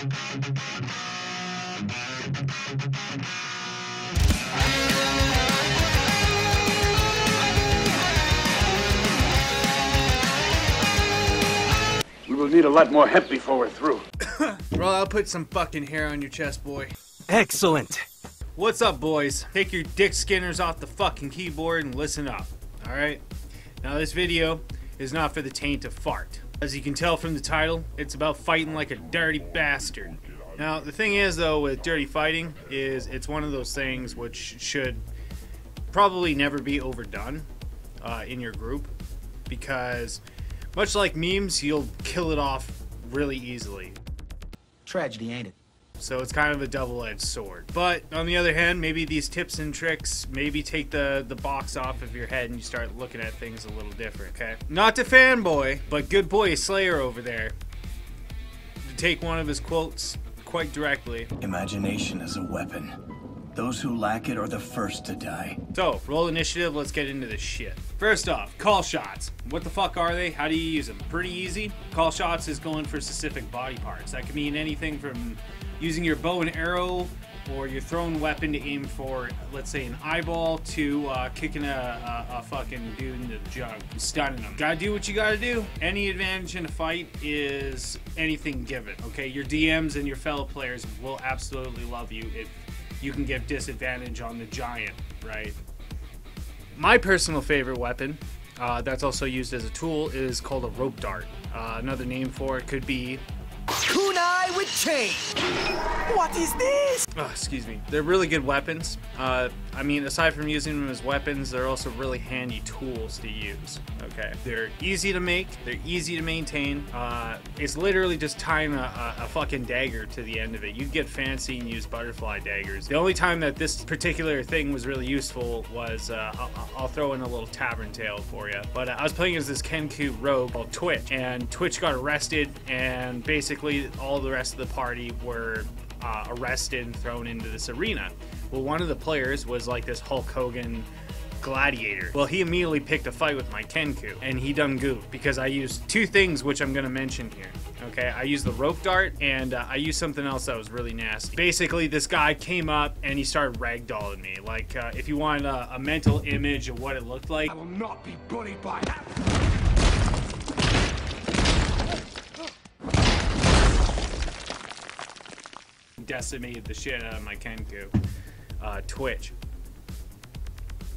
We will need a lot more hemp before we're through. Bro, I'll put some fucking hair on your chest, boy. Excellent. What's up, boys? Take your dick skinners off the fucking keyboard and listen up, alright? Now, this video is not for the taint of fart. As you can tell from the title, it's about fighting like a dirty bastard. Now, the thing is, though, with dirty fighting, is it's one of those things which should probably never be overdone in your group, because much like memes, you'll kill it off really easily. Tragedy, ain't it? So it's kind of a double-edged sword. But on the other hand, maybe these tips and tricks maybe take the box off of your head and you start looking at things a little different, okay? Not to fanboy, but good boy Slayer over there, to take one of his quotes quite directly. Imagination is a weapon. Those who lack it are the first to die. So, roll initiative, let's get into this shit. First off, call shots. What the fuck are they? How do you use them? Pretty easy. Call shots is going for specific body parts. That can mean anything from using your bow and arrow or your thrown weapon to aim for, let's say, an eyeball, to kicking a fucking dude in the jug, stunning him. Gotta do what you gotta do. Any advantage in a fight is anything given, okay? Your DMs and your fellow players will absolutely love you if you can give disadvantage on the giant, right? My personal favorite weapon that's also used as a tool is called a rope dart. Another name for it could be kunai with chain. What is this? Oh, excuse me. They're really good weapons. I mean, aside from using them as weapons, they're also really handy tools to use. Okay, they're easy to make. They're easy to maintain. It's literally just tying a fucking dagger to the end of it. You get fancy and use butterfly daggers. The only time that this particular thing was really useful was I'll throw in a little tavern tale for you. But I was playing as this Kenku rogue called Twitch, and Twitch got arrested, and basically all the rest of the party were arrested and thrown into this arena. Well, one of the players was like this Hulk Hogan gladiator. Well, he immediately picked a fight with my Kenku, and he done goofed because I used two things which I'm gonna mention here. Okay, I used the rope dart, and I used something else that was really nasty. Basically, this guy came up and he started ragdolling me. Like, if you want a mental image of what it looked like, I will not be bullied by that. decimated the shit out of my Kenku. Twitch.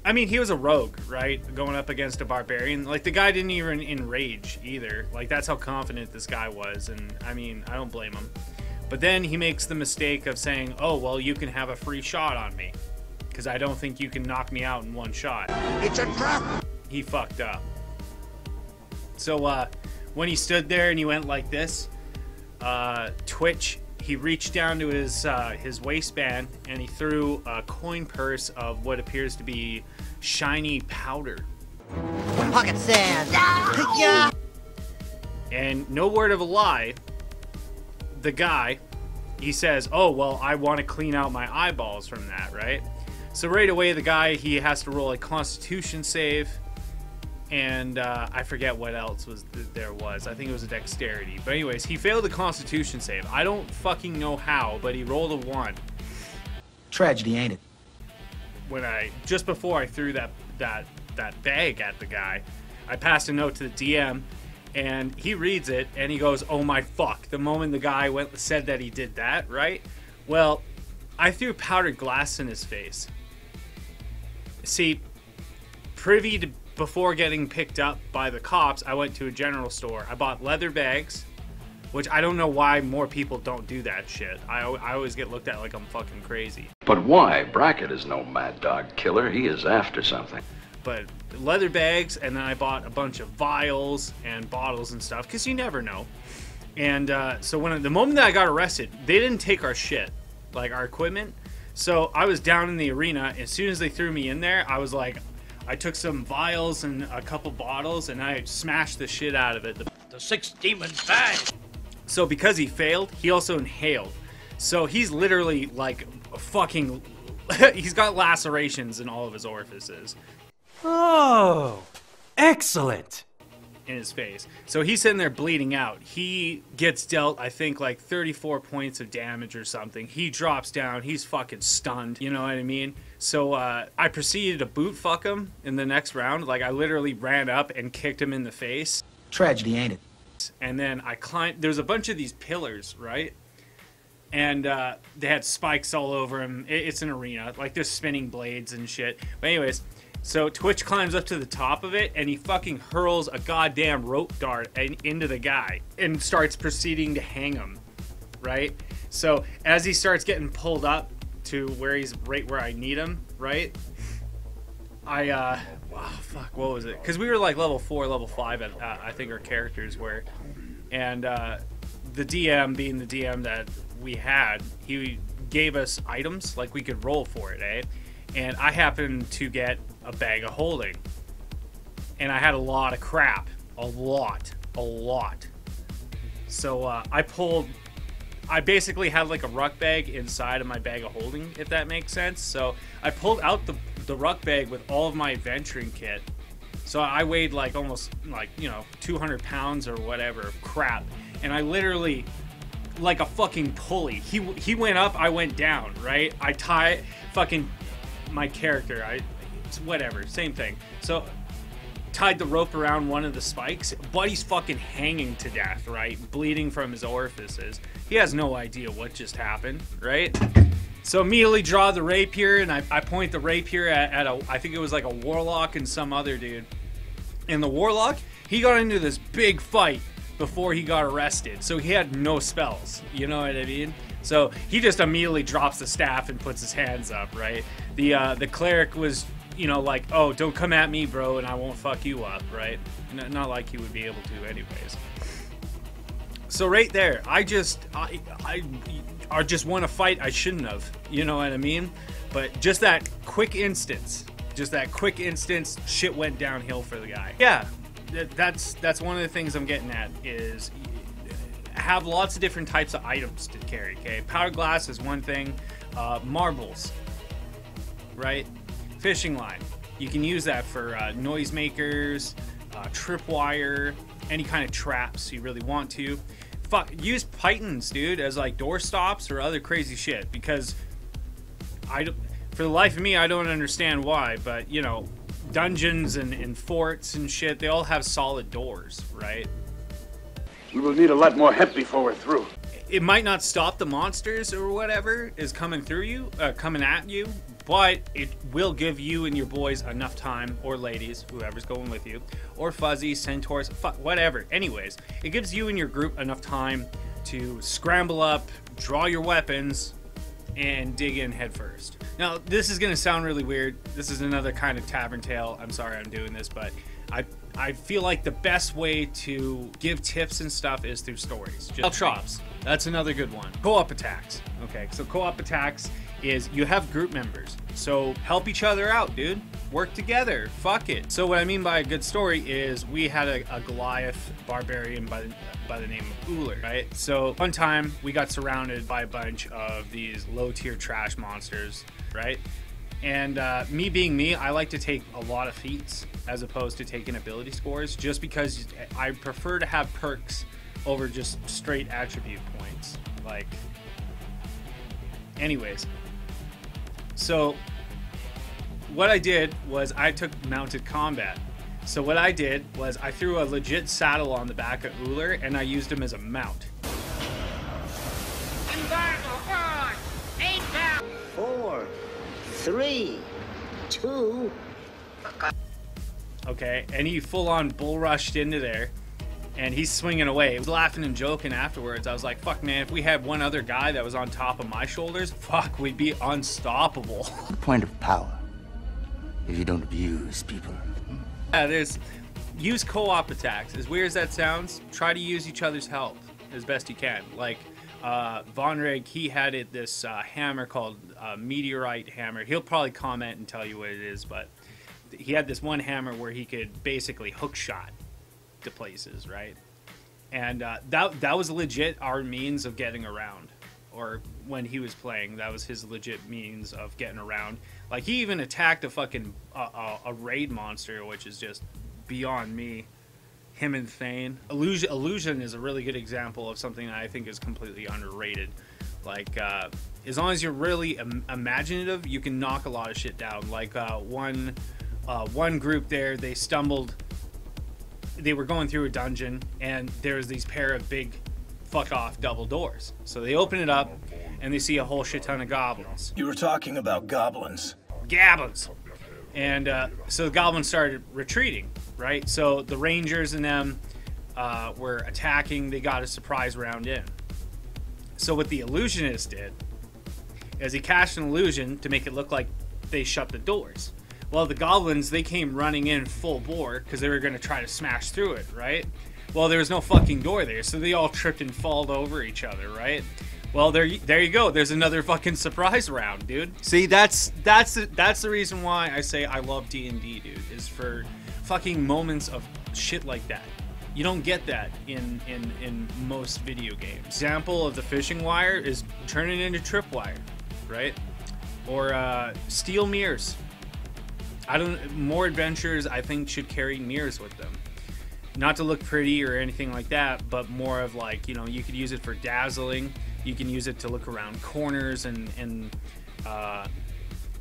I mean, he was a rogue, right? Going up against a barbarian. Like, the guy didn't even enrage either. Like, that's how confident this guy was. And, I mean, I don't blame him. But then he makes the mistake of saying, oh, well, you can have a free shot on me, because I don't think you can knock me out in one shot. It's a trap! He fucked up. So, when he stood there and he went like this, Twitch, he reached down to his waistband and he threw a coin purse of what appears to be shiny powder. Pocket sand. Yeah. And no word of a lie, the guy, he says, oh, well, I want to clean out my eyeballs from that, right? So right away, the guy, he has to roll a Constitution save. And I forget what else there was. I think it was a dexterity. But anyways, he failed the Constitution save. I don't fucking know how, but he rolled a 1. Tragedy, ain't it? When just before I threw that bag at the guy, I passed a note to the DM, and he reads it, and he goes, "Oh my fuck!" The moment the guy said that he did that, right? Well, I threw powdered glass in his face. See, privy to. Before getting picked up by the cops, I went to a general store. I bought leather bags, which I don't know why more people don't do that shit. I always get looked at like I'm fucking crazy. But why? Brackett is no mad dog killer. He is after something. But leather bags, and then I bought a bunch of vials and bottles and stuff, because you never know. And so the moment that I got arrested, they didn't take our shit, like our equipment. So I was down in the arena. As soon as they threw me in there, I was like, I took some vials and a couple bottles, and I smashed the shit out of it. The 6 demons bag. So because he failed, he also inhaled. So he's literally like fucking... he's got lacerations in all of his orifices. Oh, excellent. in his face. So he's sitting there bleeding out. He gets dealt, I think, like 34 points of damage or something. He drops down. He's fucking stunned. You know what I mean? So I proceeded to boot fuck him in the next round. Like, I literally ran up and kicked him in the face. Tragedy, ain't it? And then I climbed. There's a bunch of these pillars, right? And they had spikes all over him. It's an arena. Like, there's spinning blades and shit. But anyways, so Twitch climbs up to the top of it, and he fucking hurls a goddamn rope dart into the guy and starts proceeding to hang him, right? So as he starts getting pulled up to where he's right where I need him, right? Wow, fuck, what was it? Because we were like level 4, level 5, I think our characters were. And the DM, being the DM that we had, he gave us items, like we could roll for it, eh? And I happened to get a bag of holding. And I had a lot of crap. A lot. So I basically had like a ruck bag inside of my bag of holding, if that makes sense. So I pulled out the ruck bag with all of my adventuring kit. So I weighed like almost like, 200 pounds or whatever crap. And I literally, like a fucking pulley. He went up, I went down, right? I tie fucking my character. It's whatever, same thing. So tied the rope around one of the spikes. Buddy's fucking hanging to death, right? Bleeding from his orifices. He has no idea what just happened, right? So immediately draw the rapier, and I point the rapier at I think it was like a warlock and some other dude. And the warlock, he got into this big fight before he got arrested, so he had no spells, you know what I mean? So he just immediately drops the staff and puts his hands up, right? The cleric was, like, oh, don't come at me, bro, and I won't fuck you up, right? Not like he would be able to anyways. So right there, I just won a fight I shouldn't have, you know what I mean? But just that quick instance, shit went downhill for the guy. Yeah, that's one of the things I'm getting at, is have lots of different types of items to carry, okay? Powder glass is one thing. Marbles, right? Fishing line. You can use that for noisemakers, tripwire, any kind of traps you really want to. Use pythons, dude, as like door stops or other crazy shit, because for the life of me, I don't understand why, but, dungeons and forts and shit, they all have solid doors, right? We will need a lot more hemp before we're through. It might not stop the monsters or whatever is coming at you, but it will give you and your boys enough time, or ladies, whoever's going with you, or fuzzies, centaurs, whatever. Anyways, it gives you and your group enough time to scramble up, draw your weapons, and dig in head first. Now, this is going to sound really weird. This is another kind of tavern tale. I'm sorry I'm doing this, but I feel like the best way to give tips and stuff is through stories. Chops, that's another good one. Co-op attacks. Okay, so co-op attacks is you have group members. So help each other out, dude. Work together. Fuck it. So what I mean by a good story is we had a Goliath barbarian by the name of Uller, right? So one time we got surrounded by a bunch of these low-tier trash monsters, right? And me being me, I like to take a lot of feats as opposed to taking ability scores, just because I prefer to have perks over just straight attribute points. Like, anyways. So what I did was I took mounted combat. So what I did was I threw a legit saddle on the back of Uller, and I used him as a mount. Embargo on! 8 pounds! 4, 3, 2. Okay, and he full on bull rushed into there, and he's swinging away. I was laughing and joking afterwards. I was like, fuck, man, if we had one other guy that was on top of my shoulders, fuck, we'd be unstoppable. The point of power, if you don't abuse people. Yeah, use co-op attacks. As weird as that sounds, try to use each other's help as best you can. Like, Vonreg, he had this hammer called Meteorite Hammer. He'll probably comment and tell you what it is, but he had this one hammer where he could basically hook shot to places, right? And that was legit our means of getting around. Or when he was playing, that was his legit means of getting around. Like, he even attacked a fucking a raid monster, which is just beyond me. him and Thane. Illusion is a really good example of something that I think is completely underrated. Like, as long as you're really imaginative, you can knock a lot of shit down. Like, one group there, they were going through a dungeon, and there was these pair of big fuck off double doors. So they open it up, and they see a whole shit ton of goblins. You were talking about goblins. Goblins! And so the goblins started retreating, right? So the rangers and them were attacking. They got a surprise round in. So what the illusionist did is he cast an illusion to make it look like they shut the doors. Well, the goblins, they came running in full bore because they were going to try to smash through it, right? Well, there was no fucking door there, so they all tripped and falled over each other, right? Well, there you go. There's another fucking surprise round, dude. See, that's the reason why I say I love D&D, dude, is for fucking moments of shit like that. You don't get that in most video games. Example of the fishing wire is turning into tripwire, right? Or steel mirrors. More adventures, I think, should carry mirrors with them. Not to look pretty or anything like that, but more of like, you know, you could use it for dazzling. You can use it to look around corners and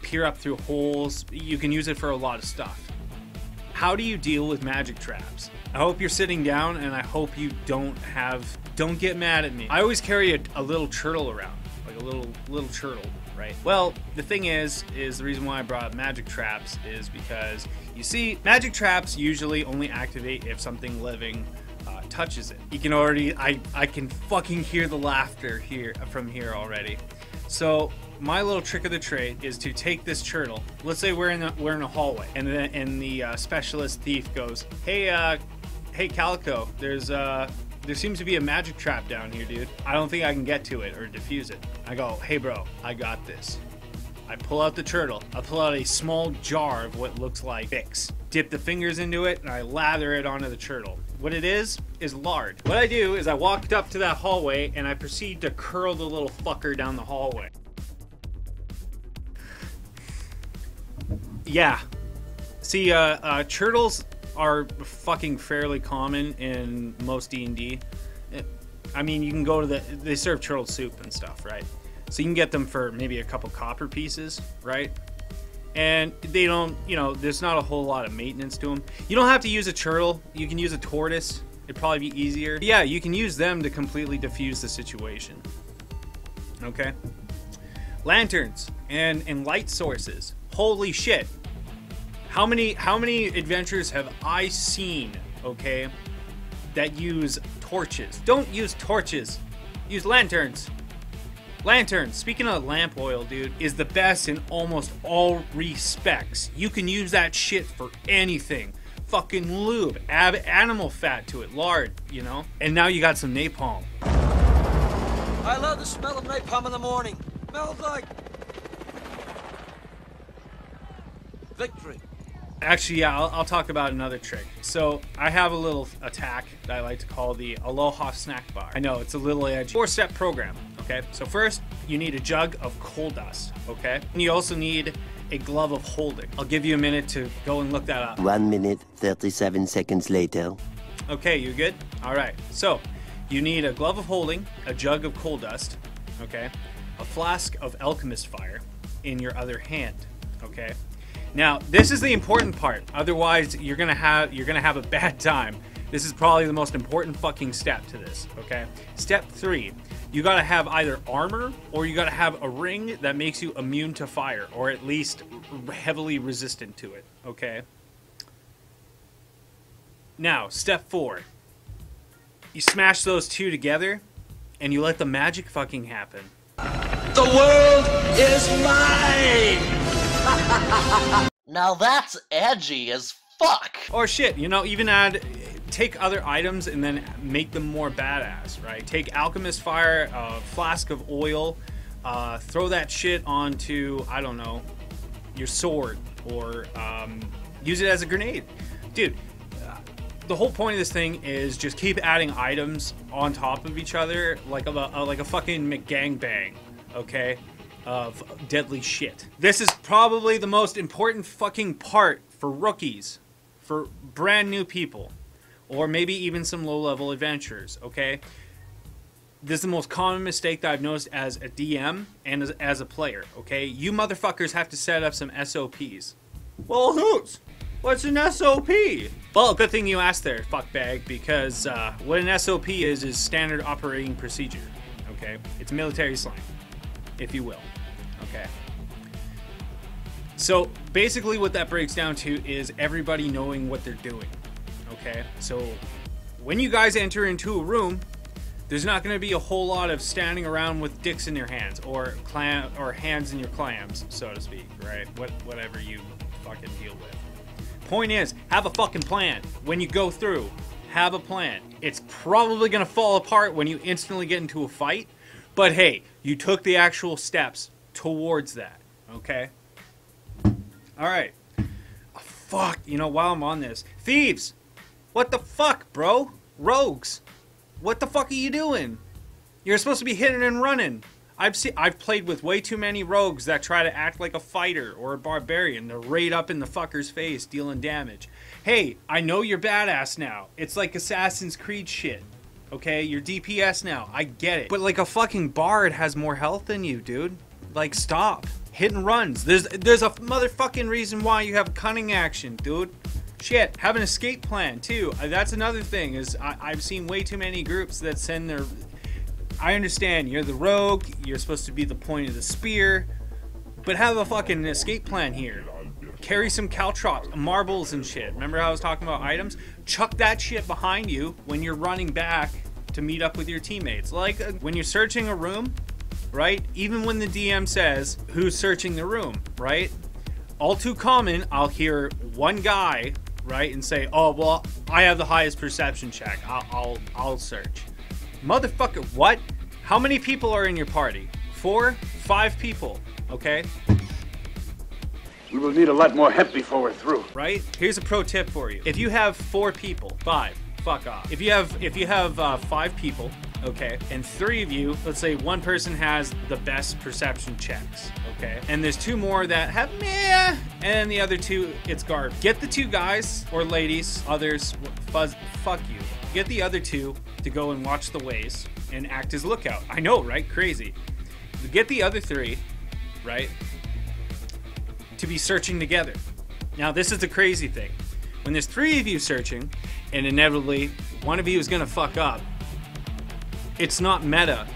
peer up through holes. You can use it for a lot of stuff. How do you deal with magic traps? I hope you're sitting down, and I hope you don't get mad at me. I always carry a little turtle around, like a little turtle, right? Well, the thing is the reason why I brought up magic traps is because, you see, magic traps usually only activate if something living touches it. You can already, I can fucking hear the laughter from here already. So my little trick of the trade is to take this turtle. Let's say we're in a hallway, and the specialist thief goes, "Hey Calico, there seems to be a magic trap down here, dude. I don't think I can get to it or defuse it." I go, "Hey bro, I got this." I pull out the turtle. I pull out a small jar of what looks like Vicks. Dip the fingers into it, and I lather it onto the turtle. What it is lard. What I do is I walked up to that hallway, and I proceed to curl the little fucker down the hallway. Yeah. See, turtles are fucking fairly common in most D&D. I mean, you can go to they serve turtle soup and stuff, right? So you can get them for maybe a couple copper pieces, right? And they don't, you know, there's not a whole lot of maintenance to them. You don't have to use a turtle. You can use a tortoise. It'd probably be easier. But yeah, you can use them to completely diffuse the situation. Okay? Lanterns and light sources. Holy shit. How many adventures have I seen, okay, that use torches? Don't use torches. Use lanterns. Lanterns, speaking of lamp oil, dude, is the best in almost all respects. You can use that shit for anything. Fucking lube, add animal fat to it, lard, you know? And now you got some napalm. I love the smell of napalm in the morning. Smells like victory. Actually, yeah, I'll talk about another trick. So I have a little attack that I like to call the Aloha Snackbar. I know, it's a little edgy. 4-step program, okay? So first, you need a jug of coal dust, okay? And you also need a glove of holding. I'll give you a minute to go and look that up. 1 minute, 37 seconds later. Okay, you good? All right, so you need a glove of holding, a jug of coal dust, okay? A flask of alchemist fire in your other hand, okay? Now, this is the important part. Otherwise, you're gonna have a bad time. This is probably the most important fucking step to this, okay? Step 3, you gotta have either armor or you gotta have a ring that makes you immune to fire, or at least heavily resistant to it, okay? Now, step 4, you smash those two together and you let the magic fucking happen. The world is mine! Now that's edgy as fuck. Or shit, you know, even take other items and then make them more badass, right? Take alchemist fire, a flask of oil, throw that shit onto, I don't know, your sword, or use it as a grenade. Dude, the whole point of this thing is just keep adding items on top of each other like a fucking McGangbang, okay? Of deadly shit. This is probably the most important fucking part for rookies, for brand new people. or maybe even some low-level adventurers, okay? This is the most common mistake that I've noticed as a DM and as a player, okay? You motherfuckers have to set up some SOPs. Well, Hoots, what's an SOP? Well, good thing you asked there, fuckbag, because what an SOP is standard operating procedure, okay? It's military slang, if you will, okay? So basically what that breaks down to is everybody knowing what they're doing, okay? So when you guys enter into a room, there's not going to be a whole lot of standing around with dicks in your hands or hands in your clams, so to speak, right? Whatever you fucking deal with. Point is, have a fucking plan. When you go through, have a plan. It's probably going to fall apart when you instantly get into a fight, but hey, you took the actual steps towards that, okay? Alright. Oh, fuck, you know, while I'm on this. Thieves! What the fuck, bro? Rogues! What the fuck are you doing? You're supposed to be hitting and running. I've played with way too many rogues that try to act like a fighter or a barbarian. They're right up in the fucker's face, dealing damage. Hey, I know you're badass now. It's like Assassin's Creed shit. Okay, you're DPS now. I get it. But like a fucking bard has more health than you, dude. Like, stop. Hit and runs. There's a motherfucking reason why you have cunning action, dude. Shit, have an escape plan too. That's another thing, is I've seen way too many groups that send their... I understand, you're the rogue, you're supposed to be the point of the spear, but have a fucking escape plan here. Carry some caltrops, marbles and shit. Remember how I was talking about items? Chuck that shit behind you when you're running back to meet up with your teammates. Like when you're searching a room, right? Even when the DM says who's searching the room, right? All too common, I'll hear one guy, right, and say, "Oh, well, I have the highest perception check. I'll search." Motherfucker, what? How many people are in your party? 4, 5 people, okay? We will need a lot more hemp before we're through. Right? Here's a pro tip for you. If you have 4 people, 5, fuck off. If you have 5 people, okay, and 3 of you, let's say one person has the best perception checks, okay, and there's 2 more that have meh, and the other 2, it's garbage. Get the 2 guys or ladies, others, fuck you. Get the other 2 to go and watch the ways and act as lookout. I know, right? Crazy. Get the other 3, right, to be searching together. Now, this is the crazy thing. When there's 3 of you searching, and inevitably one of you is gonna fuck up, it's not meta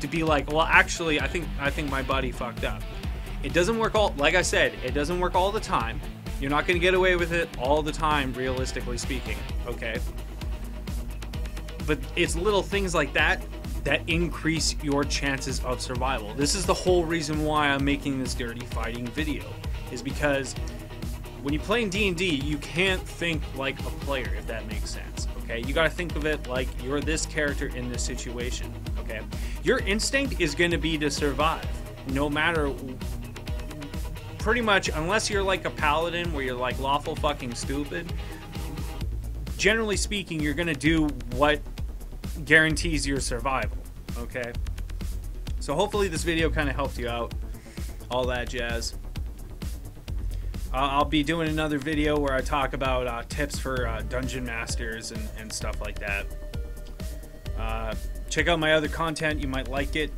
to be like, well, actually, I think my buddy fucked up. It doesn't work all, like I said, it doesn't work all the time. You're not gonna get away with it all the time, realistically speaking, okay? But it's little things like that that increase your chances of survival. This is the whole reason why I'm making this dirty fighting video, is because when you play in D&D, you can't think like a player, if that makes sense, okay? You gotta think of it like you're this character in this situation, okay? Your instinct is gonna be to survive, no matter, pretty much, unless you're like a paladin where you're like lawful fucking stupid. Generally speaking, you're gonna do what guarantees your survival, okay? So hopefully this video kind of helped you out, all that jazz. I'll be doing another video where I talk about tips for dungeon masters and stuff like that. Check out my other content, you might like it.